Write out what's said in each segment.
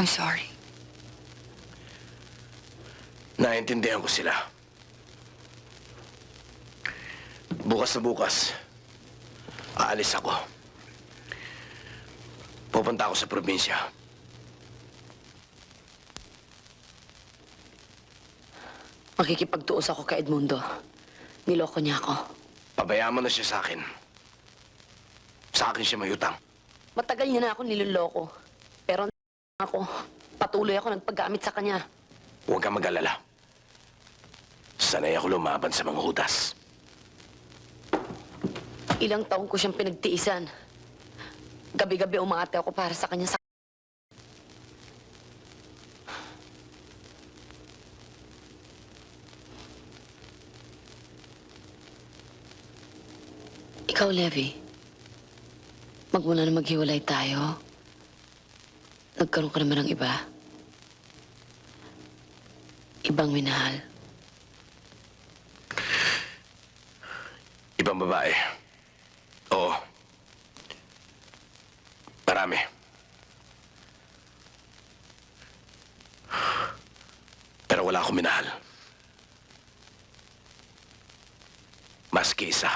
I'm sorry. Naintindihan ko sila. Bukas na bukas, aalis ako. Pupunta ako sa probinsya. Makikipagtuos ako kay Edmundo. Niloko niya ako. Pabayaan mo na siya sa akin. Sa akin siya may utang. Matagal niya na ako niloloko. Pero ako, patuloy ako nagpaggamit sa kanya. Huwag kang mag-alala. Sanay ako lumaban sa mga hudas. Ilang taon ko siyang pinagtiisan. Gabi-gabi umaate ako para sa kanya. Ikaw, Levi, magmula na maghiwalay tayo. Nagkaroon ka naman ng iba. Ibang minahal. Ibang babae. Oo. Marami. Pero wala akong minahal. Maski isa.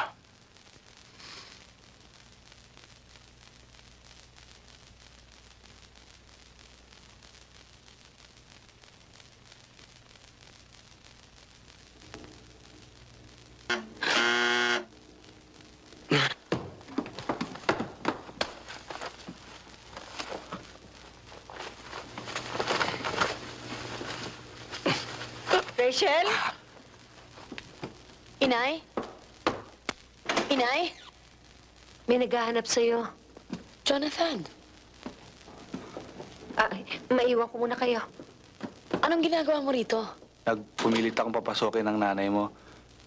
Rachel? Inay? Inay? May naghahanap sa'yo. Jonathan, Maiwan ko muna kayo. anong ginagawa mo rito? Nagpumilit akong papasokin ng nanay mo.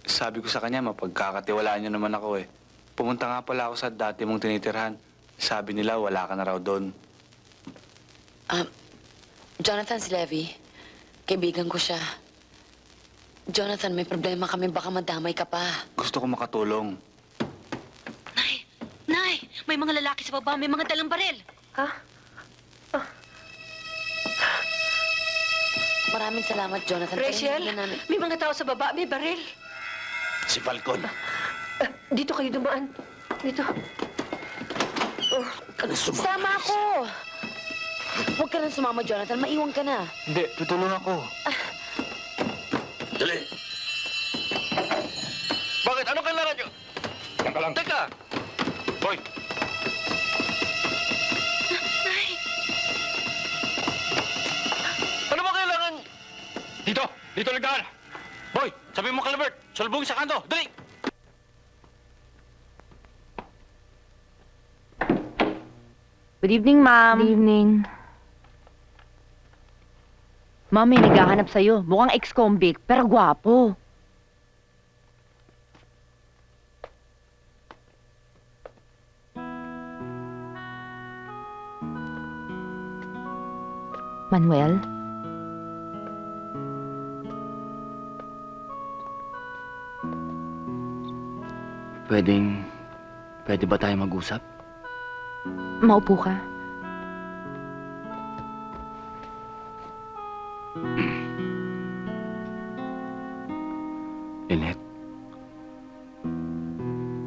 Sabi ko sa kanya, mapagkakatiwalaan niyo naman ako eh. Pumunta nga pala ako sa dati mong tinitirhan. Sabi nila, wala ka na raw doon. Jonathan, si Levi. Kaibigan ko siya. Jonathan, may problema kami. Baka madamay ka pa. Gusto ko makatulong. Nay! May mga lalaki sa baba, may mga dalang baril. Ha? Maraming salamat, Jonathan. Rachel, Pero hindi na namin... may mga tao sa baba, may baril. Si Falcon. Dito kayo dumaan. Dito. Sama ako! Huwag ka nang sumama, Jonathan. Maiwan ka na. Hindi, tutulong ako. Dali. Bakit? Ano kailangan nyo? Teka lang. Teka! Boy! Ano ba kailangan? Dito! Dito nagdaan! Boy! Sabi mo kay Albert, salubong sa kanto! Dali! Good evening, ma'am. Good evening. Ma'am, may naghahanap sa'yo. Mukhang ex-convict, pero gwapo. Manuel? Pwede ba tayo mag-usap? Maupo ka. Lynette,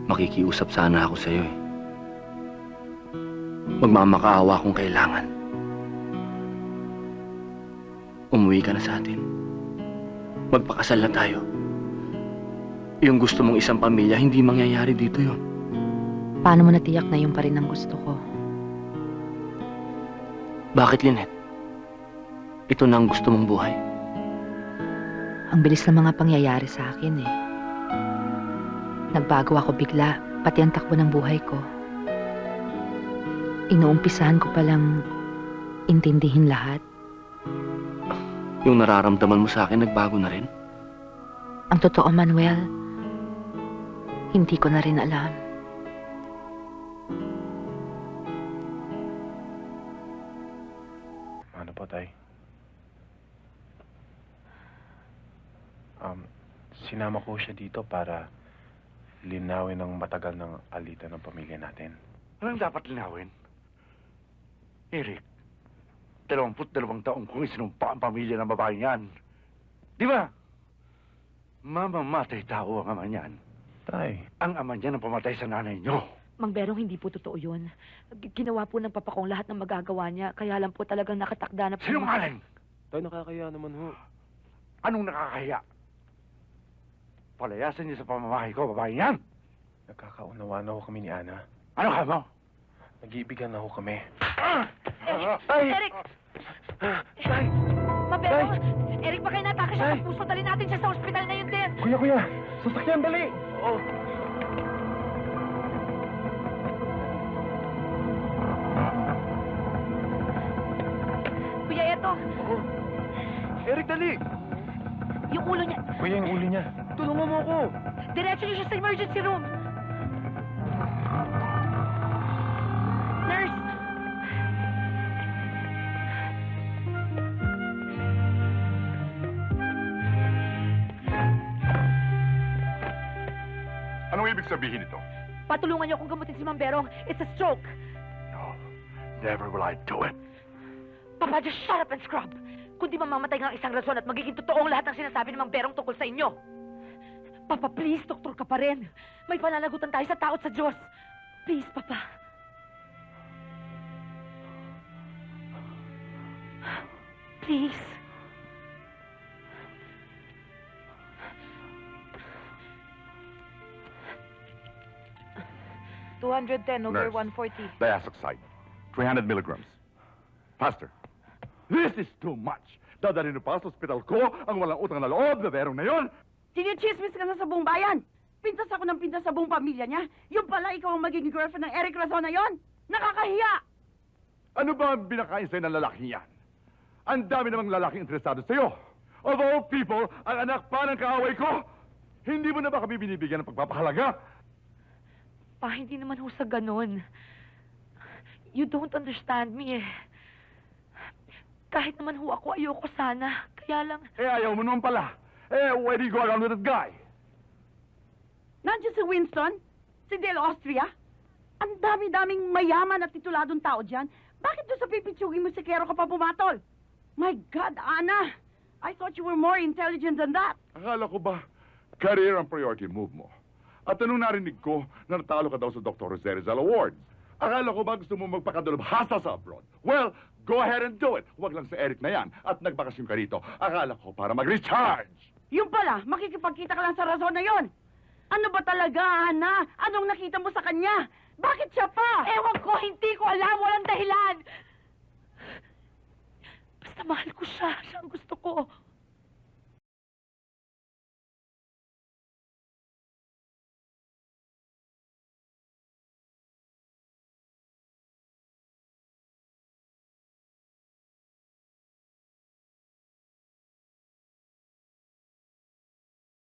makikiusap sana ako sa'yo eh. Magmamakaawa kung kailangan. Umuwi ka na sa atin. Magpakasal na tayo. Yung gusto mong isang pamilya, hindi mangyayari dito yon. Paano mo natiyak na yun pa rin ang gusto ko? Bakit, Lynette? Ito na ang gusto mong buhay. Ang bilis ng mga pangyayari sa akin eh. Nagbago ako bigla, pati ang takbo ng buhay ko. Inuumpisahan ko palang intindihin lahat. Yung nararamdaman mo sa akin, nagbago na rin. Ang totoo, Manuel, hindi ko na rin alam. Ano po, Tay? Sinama ko siya dito para linawin ang matagal ng alitan ng pamilya natin. Anong dapat linawin? Eric, 22 taong kong isinumpa ang pamilya ng babaeng yan. Di ba? Mamamatay tao ang ama niyan. Tay. Ang ama niya ang pamatay sa nanay niyo. Mang Berong, hindi po totoo yun. Ginawa po ng papa kong lahat ng magagawa niya, kaya lang po talagang nakatakda na po. Sinungaling! Tay, nakakaya naman ho. Anong nakakahiya? Palayasan niyo sa pamamahay ko, babaeng yan. Nagkakaunawa na ho kami ni Ana. Ano ka mo? Nag-iibigan na ho kami. Eric! Mang Berong! Eric, baka inatake siya sa puso. Dali natin siya sa ospital na yun din. Kuya! Sasakyan, dali! Kuya, eto. Eric, dali! Yung ulo niya. Kuya, yung uli niya. Tulungan mo ako! Diretso niyo siya sa emergency room. Nurse! Anong ibig sabihin ito? Patulungan niyo akong gamutin si Mang Berong. It's a stroke. No, never will I do it. Papa, just shut up and scrub. Kundi mamamatay nga ang isang rason at magiging totoo ang lahat ng sinasabi ng Mang Berong tungkol sa inyo. Papa, please, doktor ka pa rin. May pananagutan tayo sa tao at sa Diyos. Please, Papa. Please. Nurse. 140. Diazoxide. 300 milligrams. Faster. This is too much. Dadalhin mo pa sa ospital ko ang walang utang na loob na berong na yon. Sinichismis ka na sa buong bayan. Pintas ako ng pintas sa buong pamilya niya. Yung pala ikaw ang magiging girlfriend ng Eric Razon na yon. Nakakahiya! Ano ba ang binakain sa'yo ng lalaking yan? Ang dami namang lalaking interesado sa'yo. Of all people, ang anak pa ng kaaway ko. Hindi mo na ba kami binibigyan ng pagpapahalaga? Pa, hindi naman ho sa ganun. You don't understand me eh. Kahit naman ho ako, ayoko sana. Kaya lang, Eh, ayaw mo naman pala. Eh, why do you go around with that guy? Nandiyan si Winston, si Del Austria. Ang dami-daming mayaman at tituladong tao dyan. Bakit doon sa pipitsugin mo si Kero ka pa pumatol? My God, Ana! I thought you were more intelligent than that. Akala ko ba, career ang priority move mo? At anong narinig ko na natalo ka daw sa Dr. Jose Rizal Awards? Akala ko ba gusto mo magpakadulabhasa sa abroad? Well, go ahead and do it. Huwag lang sa Eric na yan at nagbakasyon ka rito. Akala ko para mag-recharge. Yung pala, makikipagkita ka lang sa Razon na yon. Ano ba talaga, Ana? Anong nakita mo sa kanya? Bakit siya pa? ewan ko, hindi ko alam, walang dahilan. Basta mahal ko siya, siya ang gusto ko.